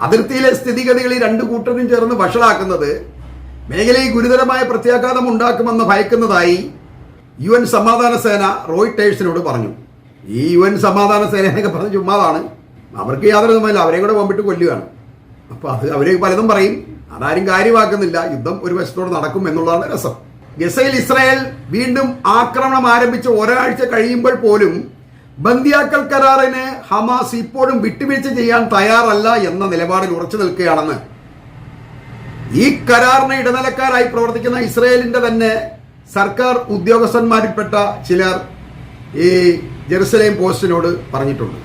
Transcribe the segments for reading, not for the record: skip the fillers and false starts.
അതിർത്തിയിലെ സ്ഥിതിഗതികൾ ഈ രണ്ടു കൂട്ടരും ചേർന്ന് വഷളാക്കുന്നത് മേഖലയിൽ ഗുരുതരമായ പ്രത്യാഘാതം ഉണ്ടാക്കുമെന്ന് ഭയക്കുന്നതായി UN സമാധാന സേന റോയിട്ടേഴ്സിനോട് പറഞ്ഞു. ഈ UN സമാധാന സേനയൊക്കെ പറഞ്ഞ ചുമ്മാതാണ്, അവർക്ക് യാതൊരു വിധമല്ല, അവരെയും കൂടെ വമ്പിട്ട് കൊല്ലുകയാണ്. അപ്പോൾ അവർ പലതും പറയും, അതാരും കാര്യമാക്കുന്നില്ല. യുദ്ധം ഒരു വശത്തോട് നടക്കും എന്നുള്ളതാണ് രസം. ഗസയിൽ ഇസ്രായേൽ വീണ്ടും ആക്രമണം ആരംഭിച്ച് ഒരാഴ്ച കഴിയുമ്പോൾ പോലും ബന്ദിയാക്കൽ കരാറിന് ഹമാസ് ഇപ്പോഴും വിട്ടുവീഴ്ച ചെയ്യാൻ തയ്യാറല്ല എന്ന നിലപാടിൽ ഉറച്ചു നിൽക്കുകയാണെന്ന് ഈ കരാറിന് ഇടനിലക്കാരായി പ്രവർത്തിക്കുന്ന ഇസ്രായേലിന്റെ തന്നെ സർക്കാർ ഉദ്യോഗസ്ഥന്മാരിൽപ്പെട്ട ചിലർ ഈ ജെറുസലേം പോസ്റ്റിനോട് പറഞ്ഞിട്ടുണ്ട്.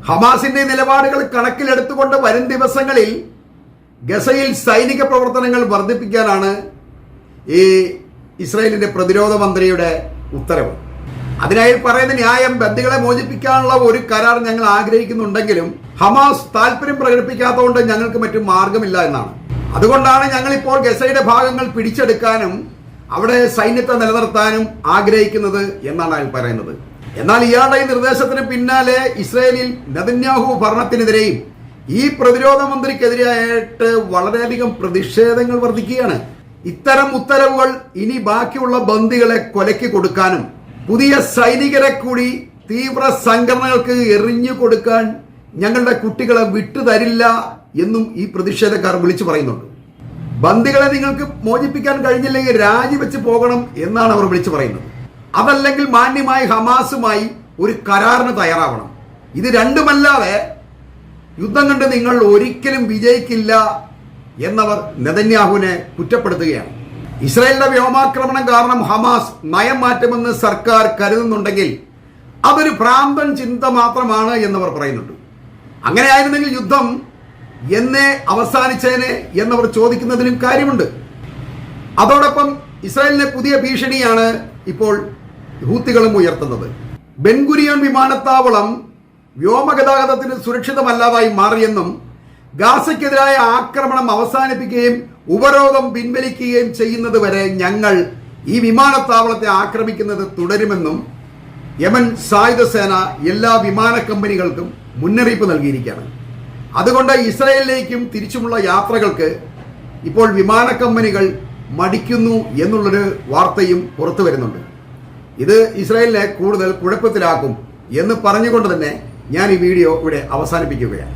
ഹമാസിന്റെ നിലപാടുകൾ കണക്കിലെടുത്തുകൊണ്ട് വരും ദിവസങ്ങളിൽ ഗസയിൽ സൈനിക പ്രവർത്തനങ്ങൾ വർദ്ധിപ്പിക്കാനാണ് ഈ ഇസ്രായേലിന്റെ പ്രതിരോധ മന്ത്രിയുടെ ഉത്തരവ്. അതിനായി പറയുന്ന ന്യായം, ബന്ദികളെ മോചിപ്പിക്കാനുള്ള ഒരു കരാർ ഞങ്ങൾ ആഗ്രഹിക്കുന്നുണ്ടെങ്കിലും ഹമാസ് താല്പര്യം പ്രകടിപ്പിക്കാത്തതുകൊണ്ട് ഞങ്ങൾക്ക് മറ്റു മാർഗമില്ല എന്നാണ്. അതുകൊണ്ടാണ് ഞങ്ങളിപ്പോൾ ഗസയുടെ ഭാഗങ്ങൾ പിടിച്ചെടുക്കാനും അവിടെ സൈന്യത്തെ നിലനിർത്താനും ആഗ്രഹിക്കുന്നത് എന്നാണ് അയാൾ പറയുന്നത്. എന്നാൽ ഇയാളുടെ ഈ നിർദ്ദേശത്തിന് പിന്നാലെ ഇസ്രായേലിൽ നെതന്യാഹു ഭരണത്തിനെതിരെയും ഈ പ്രതിരോധ മന്ത്രിക്കെതിരെയായിട്ട് വളരെയധികം പ്രതിഷേധങ്ങൾ വർദ്ധിക്കുകയാണ്. ഇത്തരം ഉത്തരവുകൾ ഇനി ബാക്കിയുള്ള ബന്ദികളെ കൊലയ്ക്ക് കൊടുക്കാനും പുതിയ സൈനികരെ കൂടി തീവ്ര സംഘടനകൾക്ക് എറിഞ്ഞു കൊടുക്കാൻ ഞങ്ങളുടെ കുട്ടികളെ വിട്ടുതരില്ല എന്നും ഈ പ്രതിഷേധക്കാർ വിളിച്ചു പറയുന്നുണ്ട്. ബന്ദികളെ നിങ്ങൾക്ക് മോചിപ്പിക്കാൻ കഴിഞ്ഞില്ലെങ്കിൽ രാജിവെച്ച് പോകണം എന്നാണ് അവർ വിളിച്ചു പറയുന്നത്. അതല്ലെങ്കിൽ മാന്യമായി ഹമാസുമായി ഒരു കരാറിന് തയ്യാറാവണം. ഇത് രണ്ടുമല്ലാതെ യുദ്ധം കണ്ട് നിങ്ങൾ ഒരിക്കലും വിജയിക്കില്ല എന്നവർ നെതന്യാഹുവിനെ കുറ്റപ്പെടുത്തുകയാണ്. ഇസ്രായേലിന്റെ വ്യോമാക്രമണം കാരണം ഹമാസ് നയം മാറ്റുമെന്ന് സർക്കാർ കരുതുന്നുണ്ടെങ്കിൽ അതൊരു ഭ്രാന്തൻ ചിന്ത മാത്രമാണ് എന്നവർ പറയുന്നുണ്ട്. അങ്ങനെയായിരുന്നെങ്കിൽ യുദ്ധം എന്നേ അവസാനിച്ചേനെ എന്നവർ ചോദിക്കുന്നതിനും കാര്യമുണ്ട്. അതോടൊപ്പം ഇസ്രായേലിന് പുതിയ ഭീഷണിയാണ് ഇപ്പോൾ ഹൂത്തികളും ഉയർത്തുന്നത്. ബെൻഗുരിയോൺ വിമാനത്താവളം വ്യോമഗതാഗതത്തിന് സുരക്ഷിതമല്ലാതായി മാറിയെന്നും ഗാസയ്ക്കെതിരായ ആക്രമണം അവസാനിപ്പിക്കുകയും ഉപരോധം പിൻവലിക്കുകയും ചെയ്യുന്നത് വരെ ഞങ്ങൾ ഈ വിമാനത്താവളത്തെ ആക്രമിക്കുന്നത് തുടരുമെന്നും യമൻ സായുധ സേന എല്ലാ വിമാന കമ്പനികൾക്കും മുന്നറിയിപ്പ് നൽകിയിരിക്കുകയാണ്. അതുകൊണ്ട് ഇസ്രായേലിലേക്കും തിരിച്ചുമുള്ള യാത്രകൾക്ക് ഇപ്പോൾ വിമാന കമ്പനികൾ മടിക്കുന്നു എന്നുള്ളൊരു വാർത്തയും പുറത്തു വരുന്നുണ്ട്. ഇത് ഇസ്രായേലിനെ കൂടുതൽ കുഴപ്പത്തിലാക്കും എന്ന് പറഞ്ഞുകൊണ്ട് തന്നെ ഞാൻ ഈ വീഡിയോ ഇവിടെ അവസാനിപ്പിക്കുകയാണ്.